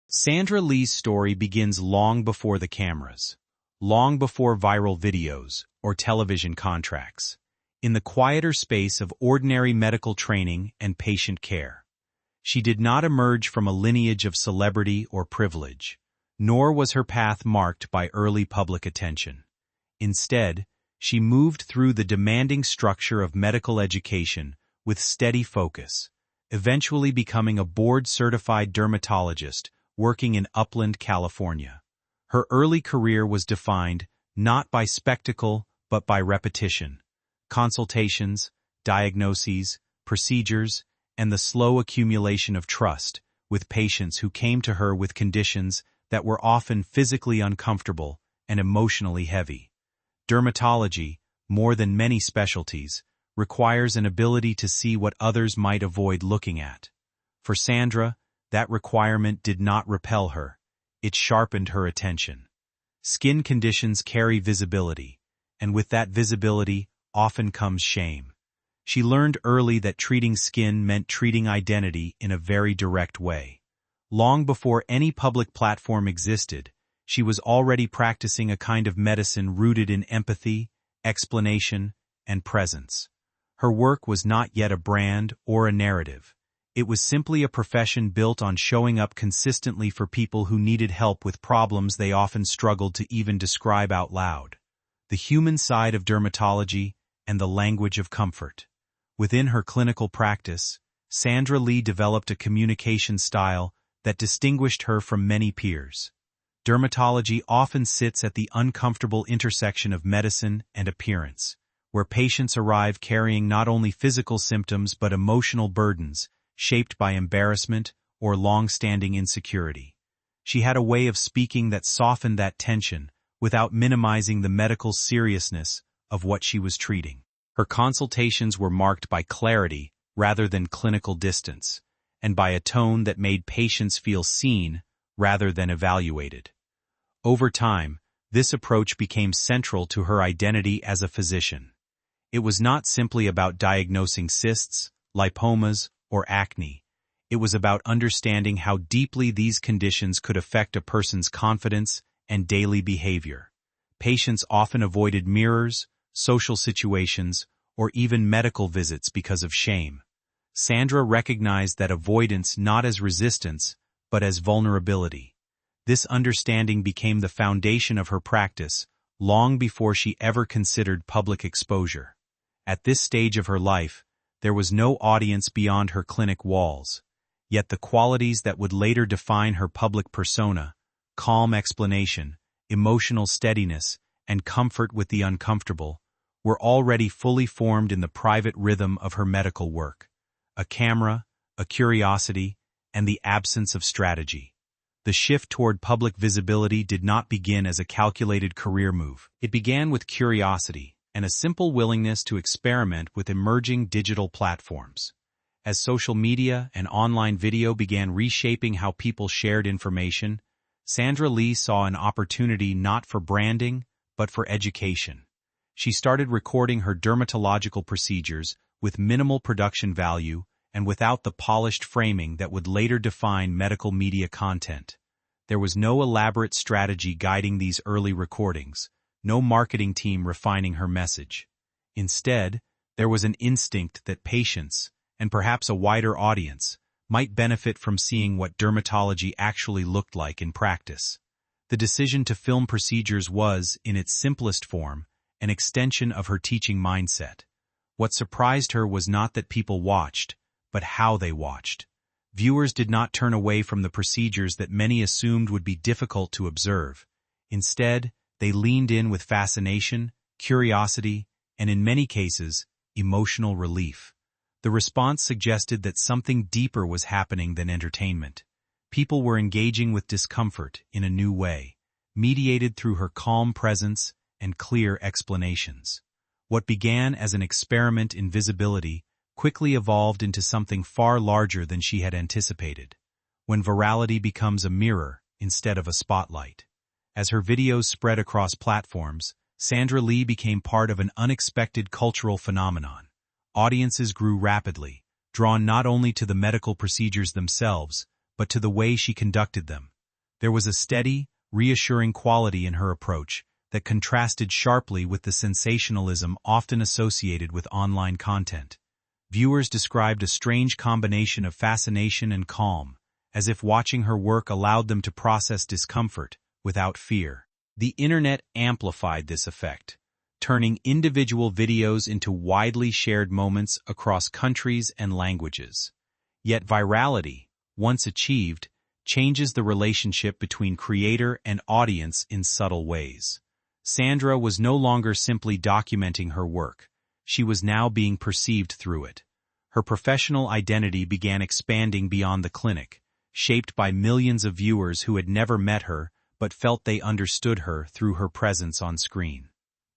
Sandra Lee's story begins long before the cameras, long before viral videos or television contracts, in the quieter space of ordinary medical training and patient care. She did not emerge from a lineage of celebrity or privilege, nor was her path marked by early public attention. Instead, she moved through the demanding structure of medical education with steady focus, eventually becoming a board-certified dermatologist working in Upland, California. Her early career was defined not by spectacle but by repetition, consultations, diagnoses, procedures, and the slow accumulation of trust with patients who came to her with conditions that were often physically uncomfortable and emotionally heavy. Dermatology, more than many specialties, requires an ability to see what others might avoid looking at. For Sandra, that requirement did not repel her. It sharpened her attention. Skin conditions carry visibility, and with that visibility often comes shame. She learned early that treating skin meant treating identity in a very direct way. Long before any public platform existed, she was already practicing a kind of medicine rooted in empathy, explanation, and presence. Her work was not yet a brand or a narrative. It was simply a profession built on showing up consistently for people who needed help with problems they often struggled to even describe out loud. The human side of dermatology and the language of comfort. Within her clinical practice, Sandra Lee developed a communication style that distinguished her from many peers. Dermatology often sits at the uncomfortable intersection of medicine and appearance, where patients arrive carrying not only physical symptoms but emotional burdens, shaped by embarrassment or long-standing insecurity. She had a way of speaking that softened that tension without minimizing the medical seriousness of what she was treating. Her consultations were marked by clarity rather than clinical distance, and by a tone that made patients feel seen rather than evaluated. Over time, this approach became central to her identity as a physician. It was not simply about diagnosing cysts, lipomas, or acne. It was about understanding how deeply these conditions could affect a person's confidence and daily behavior. Patients often avoided mirrors, social situations, or even medical visits because of shame. Sandra recognized that avoidance not as resistance, but as vulnerability. This understanding became the foundation of her practice long before she ever considered public exposure. At this stage of her life, there was no audience beyond her clinic walls, yet the qualities that would later define her public persona, calm explanation, emotional steadiness, and comfort with the uncomfortable, were already fully formed in the private rhythm of her medical work. A camera, a curiosity, and the absence of strategy. The shift toward public visibility did not begin as a calculated career move. It began with curiosity and a simple willingness to experiment with emerging digital platforms. As social media and online video began reshaping how people shared information, Sandra Lee saw an opportunity not for branding, but for education. She started recording her dermatological procedures with minimal production value and without the polished framing that would later define medical media content. There was no elaborate strategy guiding these early recordings, no marketing team refining her message. Instead, there was an instinct that patients, and perhaps a wider audience, might benefit from seeing what dermatology actually looked like in practice. The decision to film procedures was, in its simplest form, an extension of her teaching mindset. What surprised her was not that people watched, but how they watched. Viewers did not turn away from the procedures that many assumed would be difficult to observe. Instead, they leaned in with fascination, curiosity, and in many cases, emotional relief. The response suggested that something deeper was happening than entertainment. People were engaging with discomfort in a new way, mediated through her calm presence and clear explanations. What began as an experiment in visibility quickly evolved into something far larger than she had anticipated, when virality becomes a mirror instead of a spotlight. As her videos spread across platforms, Sandra Lee became part of an unexpected cultural phenomenon. Audiences grew rapidly, drawn not only to the medical procedures themselves, but to the way she conducted them, There was a steady, reassuring quality in her approach that contrasted sharply with the sensationalism often associated with online content. Viewers described a strange combination of fascination and calm, as if watching her work allowed them to process discomfort without fear. The internet amplified this effect, turning individual videos into widely shared moments across countries and languages. Yet virality, once achieved, changes the relationship between creator and audience in subtle ways. Sandra was no longer simply documenting her work. She was now being perceived through it. Her professional identity began expanding beyond the clinic, shaped by millions of viewers who had never met her but felt they understood her through her presence on screen.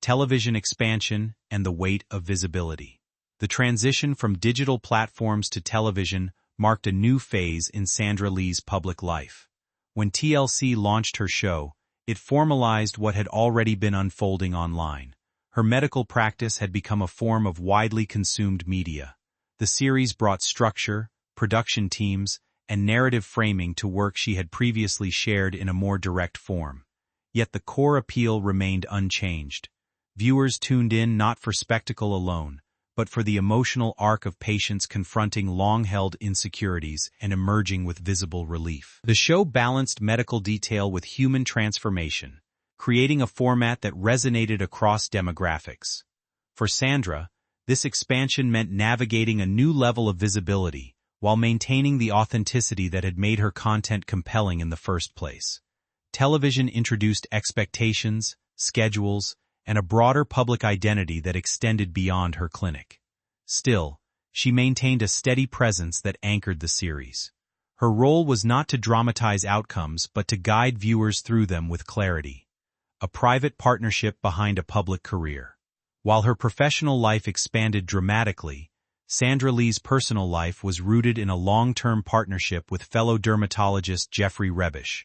Television expansion and the weight of visibility. The transition from digital platforms to television marked a new phase in Sandra Lee's public life. When TLC launched her show, it formalized what had already been unfolding online. Her medical practice had become a form of widely consumed media. The series brought structure, production teams, and narrative framing to work she had previously shared in a more direct form. Yet the core appeal remained unchanged. Viewers tuned in not for spectacle alone, but for the emotional arc of patients confronting long-held insecurities and emerging with visible relief. The show balanced medical detail with human transformation, creating a format that resonated across demographics. For Sandra, this expansion meant navigating a new level of visibility while maintaining the authenticity that had made her content compelling in the first place. Television introduced expectations, schedules, and a broader public identity that extended beyond her clinic. Still, she maintained a steady presence that anchored the series. Her role was not to dramatize outcomes but to guide viewers through them with clarity. A private partnership behind a public career. While her professional life expanded dramatically, Sandra Lee's personal life was rooted in a long-term partnership with fellow dermatologist Jeffrey Rebish.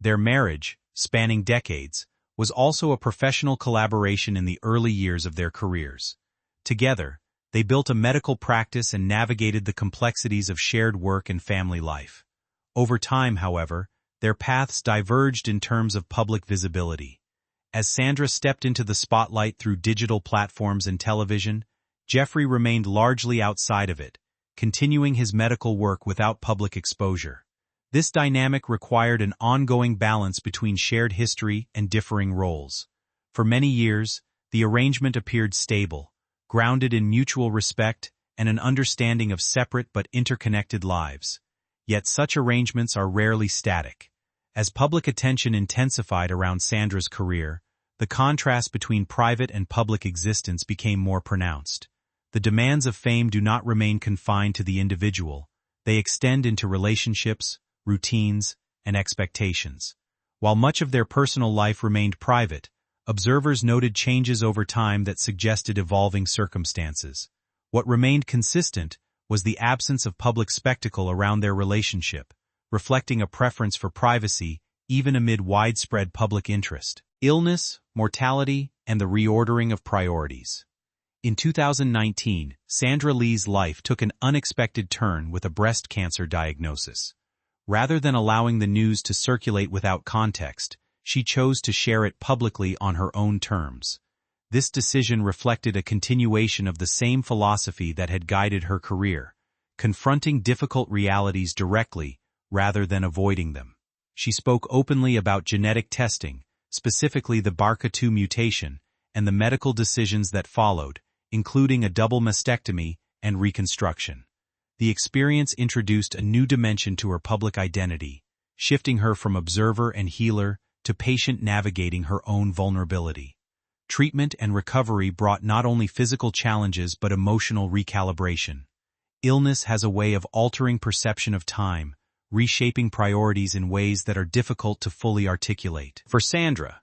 Their marriage, spanning decades, was also a professional collaboration in the early years of their careers. Together, they built a medical practice and navigated the complexities of shared work and family life. Over time, however, their paths diverged in terms of public visibility. As Sandra stepped into the spotlight through digital platforms and television, Jeffrey remained largely outside of it, continuing his medical work without public exposure. This dynamic required an ongoing balance between shared history and differing roles. For many years, the arrangement appeared stable, grounded in mutual respect and an understanding of separate but interconnected lives. Yet such arrangements are rarely static. As public attention intensified around Sandra's career, the contrast between private and public existence became more pronounced. The demands of fame do not remain confined to the individual. They extend into relationships, routines, and expectations. While much of their personal life remained private, observers noted changes over time that suggested evolving circumstances. What remained consistent was the absence of public spectacle around their relationship, reflecting a preference for privacy even amid widespread public interest. Illness, mortality, and the reordering of priorities. In 2019, Sandra Lee's life took an unexpected turn with a breast cancer diagnosis. Rather than allowing the news to circulate without context, she chose to share it publicly on her own terms. This decision reflected a continuation of the same philosophy that had guided her career, confronting difficult realities directly rather than avoiding them. She spoke openly about genetic testing, specifically the BRCA2 mutation, and the medical decisions that followed, including a double mastectomy and reconstruction. The experience introduced a new dimension to her public identity, shifting her from observer and healer to patient navigating her own vulnerability. Treatment and recovery brought not only physical challenges but emotional recalibration. Illness has a way of altering perception of time, reshaping priorities in ways that are difficult to fully articulate. For Sandra,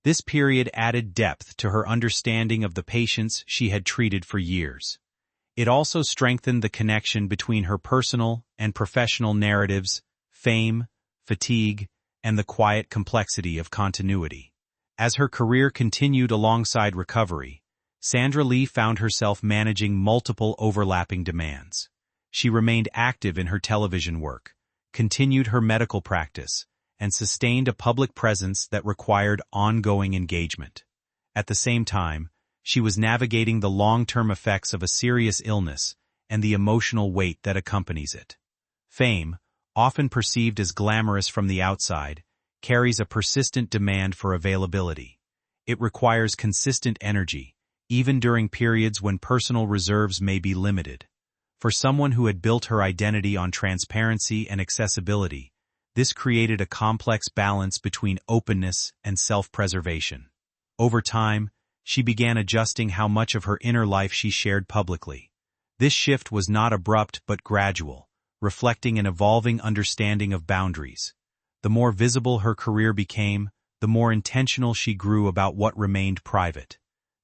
this period added depth to her understanding of the patients she had treated for years. It also strengthened the connection between her personal and professional narratives, fame, fatigue, and the quiet complexity of continuity. As her career continued alongside recovery, Sandra Lee found herself managing multiple overlapping demands. She remained active in her television work, continued her medical practice, and sustained a public presence that required ongoing engagement. At the same time, she was navigating the long-term effects of a serious illness and the emotional weight that accompanies it. Fame, often perceived as glamorous from the outside, carries a persistent demand for availability. It requires consistent energy, even during periods when personal reserves may be limited. For someone who had built her identity on transparency and accessibility, this created a complex balance between openness and self-preservation. Over time, she began adjusting how much of her inner life she shared publicly. This shift was not abrupt but gradual, reflecting an evolving understanding of boundaries. The more visible her career became, the more intentional she grew about what remained private.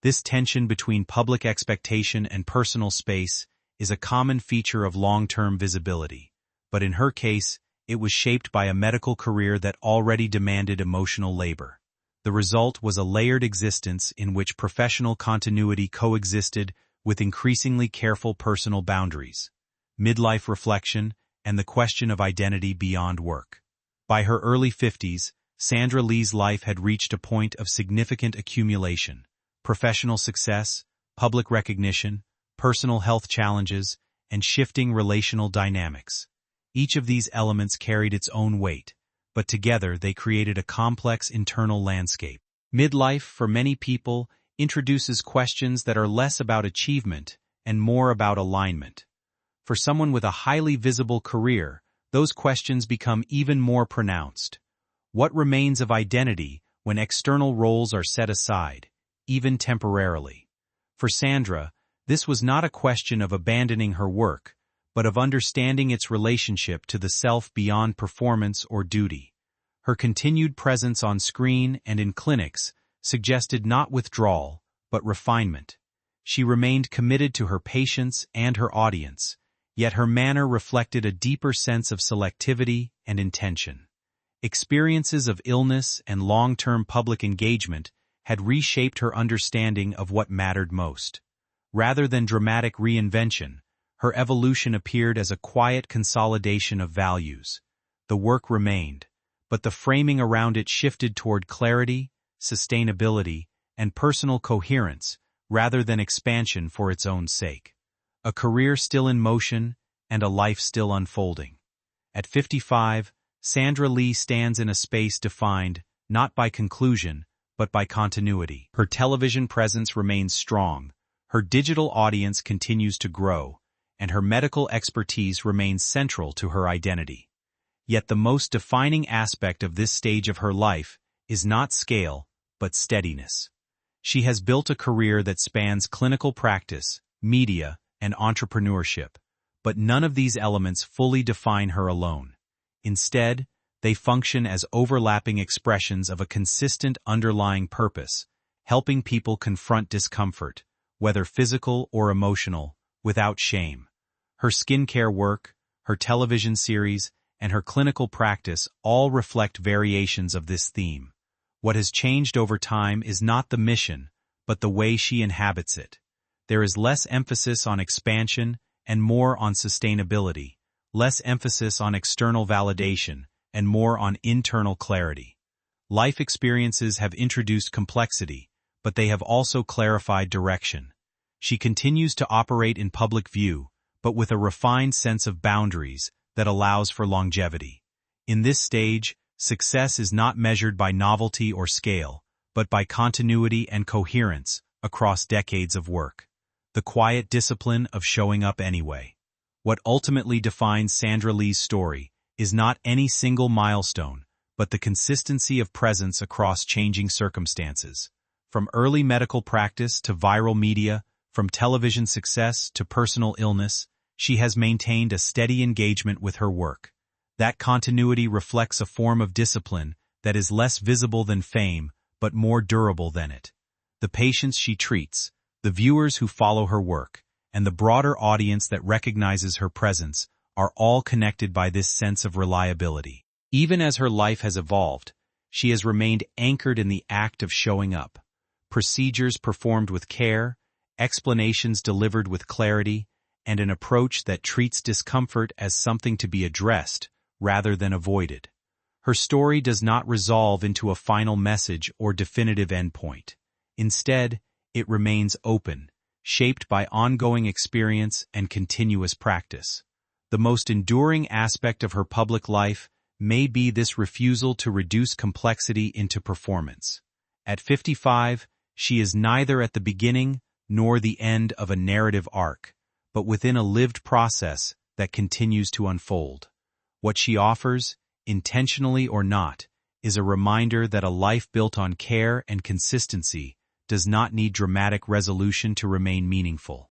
This tension between public expectation and personal space is a common feature of long-term visibility, but in her case, it was shaped by a medical career that already demanded emotional labor. The result was a layered existence in which professional continuity coexisted with increasingly careful personal boundaries, midlife reflection, and the question of identity beyond work. By her early 50s, Sandra Lee's life had reached a point of significant accumulation: professional success, public recognition, personal health challenges, and shifting relational dynamics. Each of these elements carried its own weight, but together they created a complex internal landscape. Midlife, for many people, introduces questions that are less about achievement and more about alignment. For someone with a highly visible career, those questions become even more pronounced. What remains of identity when external roles are set aside, even temporarily? For Sandra, this was not a question of abandoning her work, but of understanding its relationship to the self beyond performance or duty. Her continued presence on screen and in clinics suggested not withdrawal, but refinement. She remained committed to her patients and her audience, yet her manner reflected a deeper sense of selectivity and intention. Experiences of illness and long-term public engagement had reshaped her understanding of what mattered most. Rather than dramatic reinvention, her evolution appeared as a quiet consolidation of values. The work remained, but the framing around it shifted toward clarity, sustainability, and personal coherence, rather than expansion for its own sake. A career still in motion, and a life still unfolding. At 55, Sandra Lee stands in a space defined, not by conclusion, but by continuity. Her television presence remains strong, her digital audience continues to grow, and her medical expertise remains central to her identity. Yet the most defining aspect of this stage of her life is not scale, but steadiness. She has built a career that spans clinical practice, media, and entrepreneurship, but none of these elements fully define her alone. Instead, they function as overlapping expressions of a consistent underlying purpose, helping people confront discomfort, whether physical or emotional, without shame. Her skincare work, her television series, and her clinical practice all reflect variations of this theme. What has changed over time is not the mission, but the way she inhabits it. There is less emphasis on expansion and more on sustainability, less emphasis on external validation and more on internal clarity. Life experiences have introduced complexity, but they have also clarified direction. She continues to operate in public view, but with a refined sense of boundaries that allows for longevity. In this stage, success is not measured by novelty or scale, but by continuity and coherence across decades of work. The quiet discipline of showing up anyway. What ultimately defines Sandra Lee's story is not any single milestone, but the consistency of presence across changing circumstances. From early medical practice to viral media, from television success to personal illness, she has maintained a steady engagement with her work. That continuity reflects a form of discipline that is less visible than fame, but more durable than it. The patients she treats, the viewers who follow her work, and the broader audience that recognizes her presence are all connected by this sense of reliability. Even as her life has evolved, she has remained anchored in the act of showing up. Procedures performed with care, explanations delivered with clarity, and an approach that treats discomfort as something to be addressed rather than avoided. Her story does not resolve into a final message or definitive endpoint. Instead, it remains open, shaped by ongoing experience and continuous practice. The most enduring aspect of her public life may be this refusal to reduce complexity into performance. At 55, she is neither at the beginning nor the end of a narrative arc, but within a lived process that continues to unfold. What she offers, intentionally or not, is a reminder that a life built on care and consistency does not need dramatic resolution to remain meaningful.